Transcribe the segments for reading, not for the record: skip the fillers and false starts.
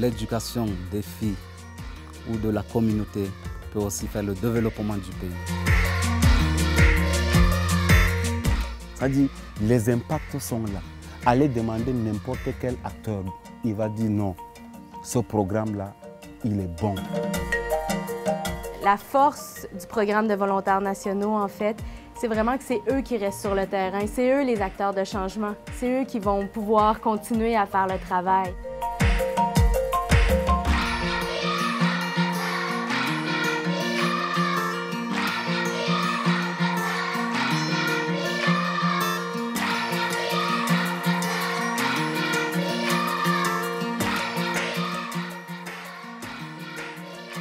l'éducation des filles ou de la communauté peut aussi faire le développement du pays. C'est-à-dire, les impacts sont là. Allez demander n'importe quel acteur, il va dire non, ce programme-là, il est bon. La force du programme de volontaires nationaux, en fait, c'est vraiment que c'est eux qui restent sur le terrain, c'est eux les acteurs de changement, c'est eux qui vont pouvoir continuer à faire le travail.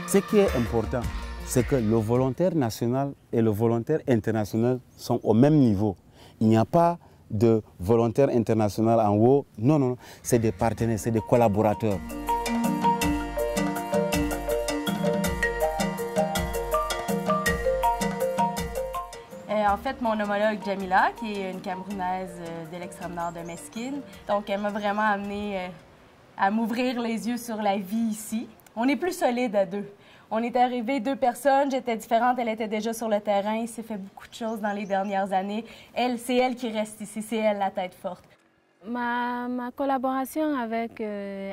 Ce qui est important, c'est que le volontaire national et le volontaire international sont au même niveau. Il n'y a pas de volontaire international en haut. Non, non, non. C'est des partenaires, c'est des collaborateurs. En fait, mon homologue Jamila, qui est une Camerounaise de l'extrême nord de Mesquine, donc elle m'a vraiment amenée à m'ouvrir les yeux sur la vie ici. On est plus solide à deux. On est arrivé 2 personnes, j'étais différente, elle était déjà sur le terrain. Il s'est fait beaucoup de choses dans les dernières années. C'est elle qui reste ici, c'est elle la tête forte. Ma collaboration avec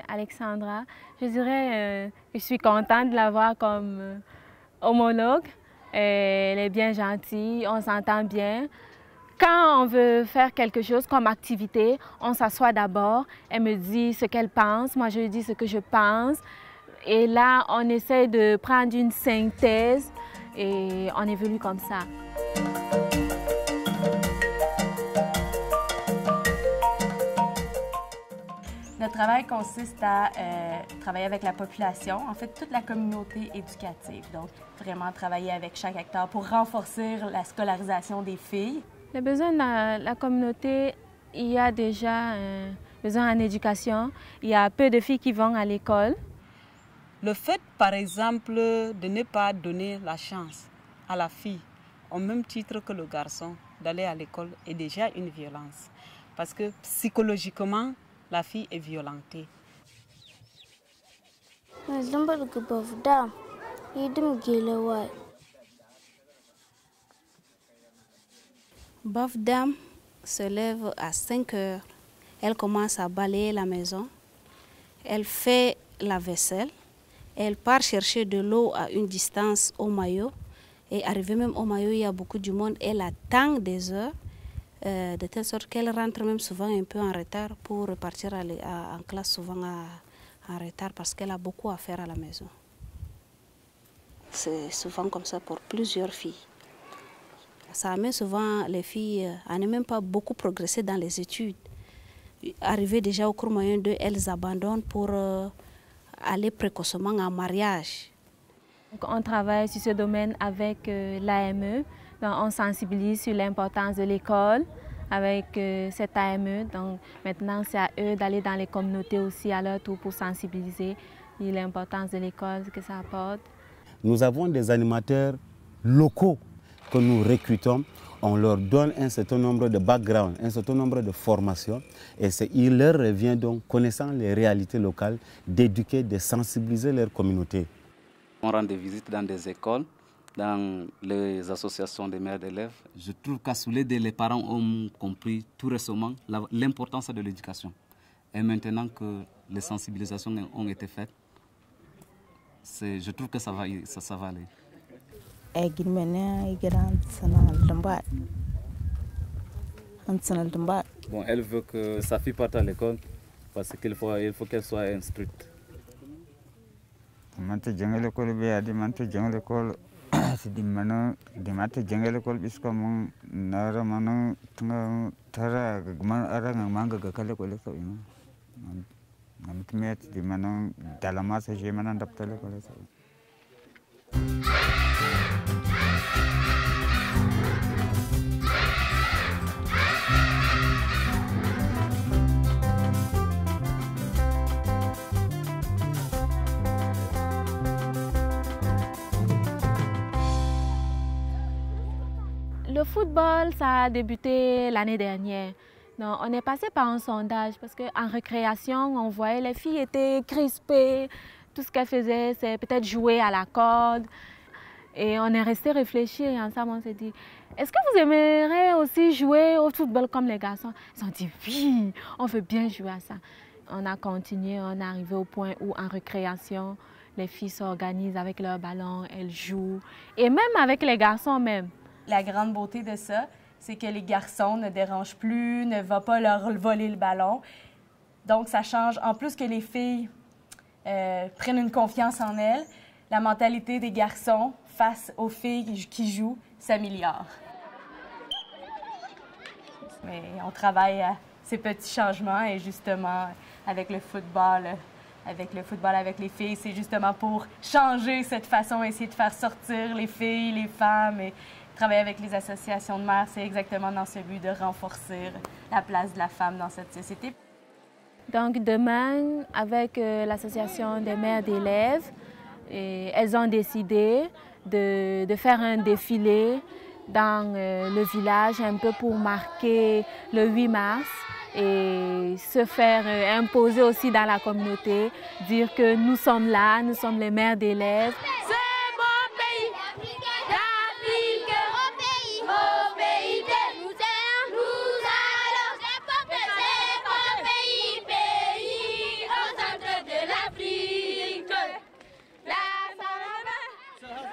Alexandra, je dirais que je suis contente de l'avoir comme homologue. Elle est bien gentille, on s'entend bien. Quand on veut faire quelque chose comme activité, on s'assoit d'abord. Elle me dit ce qu'elle pense, moi je lui dis ce que je pense. Et là, on essaie de prendre une synthèse et on évolue comme ça. Notre travail consiste à travailler avec la population, en fait toute la communauté éducative. Donc vraiment travailler avec chaque acteur pour renforcer la scolarisation des filles. Les besoins de la communauté, il y a déjà besoin en éducation. Il y a peu de filles qui vont à l'école. Le fait, par exemple, de ne pas donner la chance à la fille, au même titre que le garçon, d'aller à l'école est déjà une violence. Parce que psychologiquement, la fille est violentée. Bafdam se lève à 5 heures. Elle commence à balayer la maison. Elle fait la vaisselle. Elle part chercher de l'eau à une distance au maillot. Et arrivée même au maillot, il y a beaucoup de monde. Elle attend des heures, de telle sorte qu'elle rentre même souvent un peu en retard pour repartir en classe souvent en retard parce qu'elle a beaucoup à faire à la maison. C'est souvent comme ça pour plusieurs filles. Ça amène souvent les filles à ne même pas beaucoup progresser dans les études. Arrivées déjà au cours moyen 2, elles abandonnent pour aller précocement en mariage. On travaille sur ce domaine avec l'AME. On sensibilise sur l'importance de l'école avec cette AME. Donc maintenant, c'est à eux d'aller dans les communautés aussi à leur tour pour sensibiliser l'importance de l'école, ce que ça apporte. Nous avons des animateurs locaux que nous recrutons. On leur donne un certain nombre de backgrounds, un certain nombre de formations. Et il leur revient donc, connaissant les réalités locales, d'éduquer, de sensibiliser leur communauté. On rend des visites dans des écoles, dans les associations des mères d'élèves. Je trouve qu'à Souledé, les parents ont compris tout récemment l'importance de l'éducation. Et maintenant que les sensibilisations ont été faites, je trouve que ça va aller. Bon, elle veut que sa fille parte à l'école parce qu'il faut qu'elle soit instruite. Le football, ça a débuté l'année dernière. Non, on est passé par un sondage parce qu'en récréation, on voyait les filles étaient crispées. Tout ce qu'elles faisaient, c'est peut-être jouer à la corde. Et on est resté réfléchir et ensemble, on s'est dit, est-ce que vous aimeriez aussi jouer au football comme les garçons? Ils ont dit, oui, on veut bien jouer à ça. On a continué, on est arrivé au point où en récréation, les filles s'organisent avec leurs ballons, elles jouent. Et même avec les garçons même. La grande beauté de ça, c'est que les garçons ne dérangent plus, ne vont pas leur voler le ballon. Donc, ça change. En plus que les filles prennent une confiance en elles, la mentalité des garçons face aux filles qui jouent s'améliore. Mais on travaille à ces petits changements et justement, avec le football avec les filles, c'est justement pour changer cette façon, essayer de faire sortir les filles, les femmes et travailler avec les associations de mères, c'est exactement dans ce but de renforcer la place de la femme dans cette société. Donc demain, avec l'association des mères d'élèves, elles ont décidé de faire un défilé dans le village un peu pour marquer le 8 mars et se faire imposer aussi dans la communauté, dire que nous sommes là, nous sommes les mères d'élèves.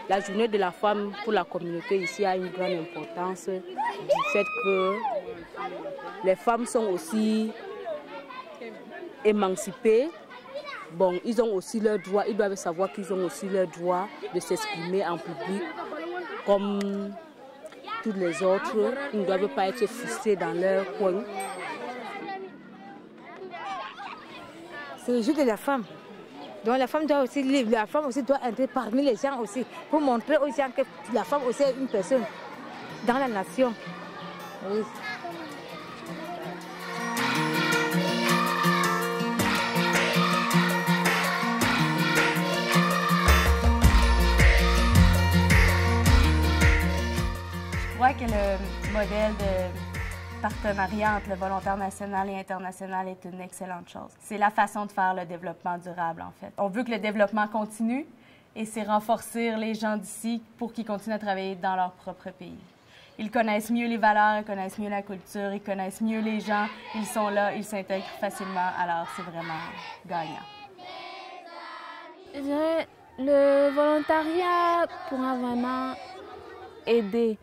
La journée de la femme pour la communauté ici a une grande importance du fait que les femmes sont aussi émancipées. Bon, ils ont aussi leurs droits, ils doivent savoir qu'ils ont aussi le droit de s'exprimer en public comme tous les autres. Ils ne doivent pas être frustrés dans leur coin. C'est le jour de la femme. Donc la femme doit aussi livre, la femme aussi doit entrer parmi les gens aussi, pour montrer aux gens que la femme aussi est une personne dans la nation. Oui. Je crois que le modèle de partenariat entre le volontaire national et international est une excellente chose. C'est la façon de faire le développement durable, en fait. On veut que le développement continue et c'est renforcer les gens d'ici pour qu'ils continuent à travailler dans leur propre pays. Ils connaissent mieux les valeurs, ils connaissent mieux la culture, ils connaissent mieux les gens, ils sont là, ils s'intègrent facilement, alors c'est vraiment gagnant. Je dirais, le volontariat pourra vraiment aider.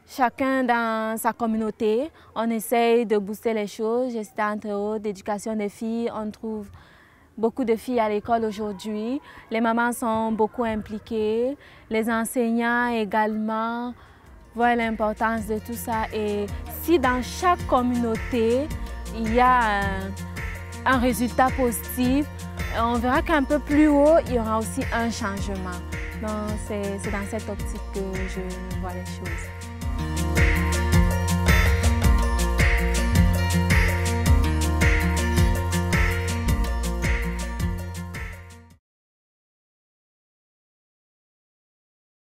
Chacun dans sa communauté, on essaye de booster les choses. J'étais entre autres d'éducation des filles. On trouve beaucoup de filles à l'école aujourd'hui. Les mamans sont beaucoup impliquées. Les enseignants également voient l'importance de tout ça. Et si dans chaque communauté, il y a un résultat positif, on verra qu'un peu plus haut, il y aura aussi un changement. Donc, c'est dans cette optique que je vois les choses.